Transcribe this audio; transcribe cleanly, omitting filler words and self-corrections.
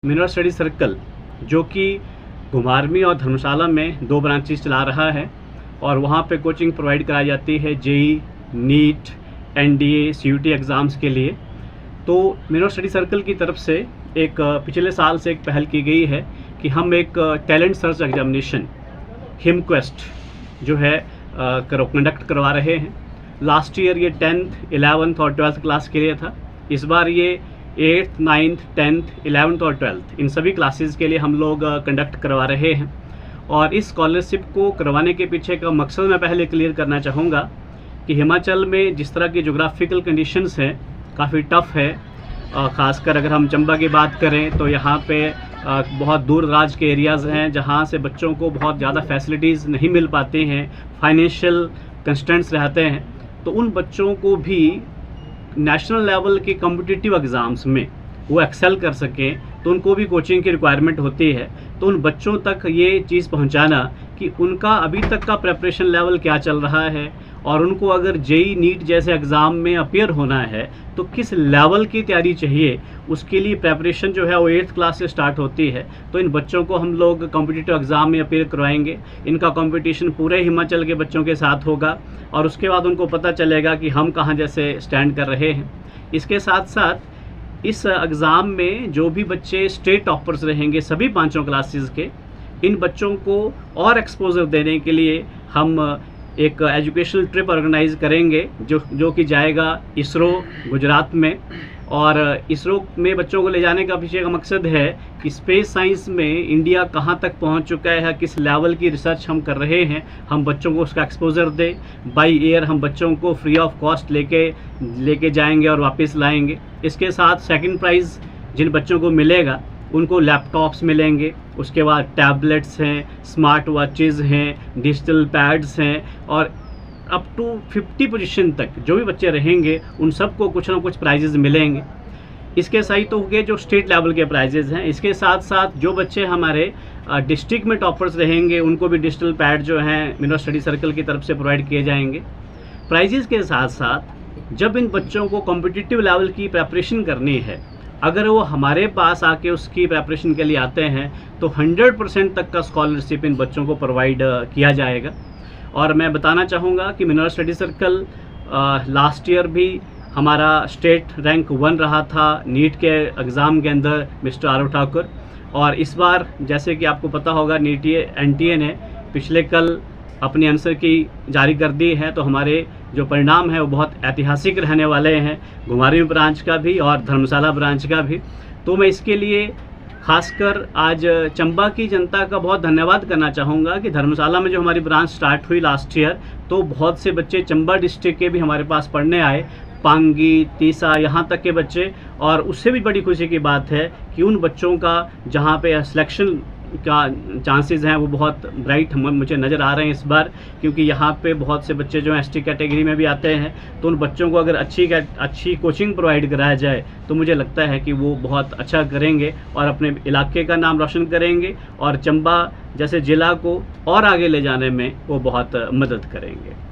Mineral study circle जो कि घुमारवीं और धर्मशाला में 2 ब्रांचेस चला रहा है और वहाँ पे कोचिंग प्रोवाइड कराई जाती है JEE, NEET, NDA, CUET exams के लिए। तो मिनरल स्टडी सर्कल की तरफ से एक पिछले साल से एक पहल की गई है कि हम एक टैलेंट सर्च एग्जामिनेशन हिमक्वेस्ट जो है कंडक्ट करवा रहे हैं। लास्ट ईयर ये 10th, 11th और 12th क्लास के लिए था। इस बार ये 8th, 9th, 10th, 11th और 12th इन सभी क्लासेस के लिए हम लोग कंडक्ट करवा रहे हैं। और इस स्कॉलरशिप को करवाने के पीछे का मकसद मैं पहले क्लियर करना चाहूँगा कि हिमाचल में जिस तरह की जोग्राफिकल कंडीशंस हैं काफ़ी टफ़ है। ख़ासकर अगर हम चंबा की बात करें तो यहाँ पे बहुत दूर दराज के एरियाज़ हैं जहाँ से बच्चों को बहुत ज़्यादा फैसिलिटीज़ नहीं मिल पाती हैं, फाइनेंशियल कंस्ट्रेंट्स रहते हैं। तो उन बच्चों को भी नेशनल लेवल के कॉम्पिटिटिव एग्ज़ाम्स में वो एक्सेल कर सकें तो उनको भी कोचिंग की रिक्वायरमेंट होती है। तो उन बच्चों तक ये चीज़ पहुंचाना कि उनका अभी तक का प्रेपरेशन लेवल क्या चल रहा है और उनको अगर जेई, नीट जैसे एग्ज़ाम में अपीयर होना है तो किस लेवल की तैयारी चाहिए, उसके लिए प्रेपरेशन जो है वो 8th क्लास से स्टार्ट होती है। तो इन बच्चों को हम लोग कॉम्पिटिटिव एग्ज़ाम में अपीयर करवाएंगे। इनका कंपटीशन पूरे हिमाचल के बच्चों के साथ होगा और उसके बाद उनको पता चलेगा कि हम कहाँ जैसे स्टैंड कर रहे हैं। इसके साथ साथ इस एग्ज़ाम में जो भी बच्चे स्टेट टॉपर्स रहेंगे सभी 5 क्लासेस के, इन बच्चों को और एक्सपोजर देने के लिए हम एक एजुकेशनल ट्रिप ऑर्गेनाइज़ करेंगे जो कि जाएगा इसरो गुजरात में। और इसरो में बच्चों को ले जाने का पीछे का मकसद है कि स्पेस साइंस में इंडिया कहाँ तक पहुँच चुका है, किस लेवल की रिसर्च हम कर रहे हैं, हम बच्चों को उसका एक्सपोजर दें। बाई एयर हम बच्चों को फ्री ऑफ कॉस्ट लेके जाएंगे और वापस लाएंगे। इसके साथ सेकंड प्राइज़ जिन बच्चों को मिलेगा उनको लैपटॉप्स मिलेंगे, उसके बाद टैबलेट्स हैं, स्मार्ट वॉचेज़ हैं, डिजिटल पैड्स हैं और अप टू 50 पोजीशन तक जो भी बच्चे रहेंगे उन सबको कुछ ना कुछ प्राइजेज़ मिलेंगे। इसके सही तो हो गए जो स्टेट लेवल के प्राइजेज़ हैं। इसके साथ साथ जो बच्चे हमारे डिस्ट्रिक्ट में टॉपर्स रहेंगे उनको भी डिजिटल पैड जो हैं मिनरल स्टडी सर्कल की तरफ से प्रोवाइड किए जाएंगे। प्राइजेज़ के साथ साथ जब इन बच्चों को कॉम्पिटिटिव लेवल की प्रेपरेशन करनी है, अगर वो हमारे पास आके उसकी प्रेपरेशन के लिए आते हैं तो 100% तक का स्कॉलरशिप इन बच्चों को प्रोवाइड किया जाएगा। और मैं बताना चाहूँगा कि mineral study circle last year भी हमारा स्टेट रैंक 1 रहा था नीट के एग्ज़ाम के अंदर मिस्टर आरव ठाकुर। और इस बार जैसे कि आपको पता होगा एनटीए ने पिछले कल अपनी आंसर की जारी कर दी है। तो हमारे जो परिणाम है वो बहुत ऐतिहासिक रहने वाले हैं, घुमारवीं ब्रांच का भी और धर्मशाला ब्रांच का भी। तो मैं इसके लिए खासकर आज चंबा की जनता का बहुत धन्यवाद करना चाहूँगा कि धर्मशाला में जो हमारी ब्रांच स्टार्ट हुई लास्ट ईयर तो बहुत से बच्चे चंबा डिस्ट्रिक्ट के भी हमारे पास पढ़ने आए, पांगी, तीसा यहाँ तक के बच्चे। और उससे भी बड़ी खुशी की बात है कि उन बच्चों का जहाँ पे सिलेक्शन का चांसेस हैं वो बहुत ब्राइट मुझे नज़र आ रहे हैं इस बार, क्योंकि यहाँ पे बहुत से बच्चे जो एसटी कैटेगरी में भी आते हैं। तो उन बच्चों को अगर अच्छी कोचिंग प्रोवाइड कराया जाए तो मुझे लगता है कि वो बहुत अच्छा करेंगे और अपने इलाके का नाम रोशन करेंगे और चंबा जैसे ज़िला को और आगे ले जाने में वो बहुत मदद करेंगे।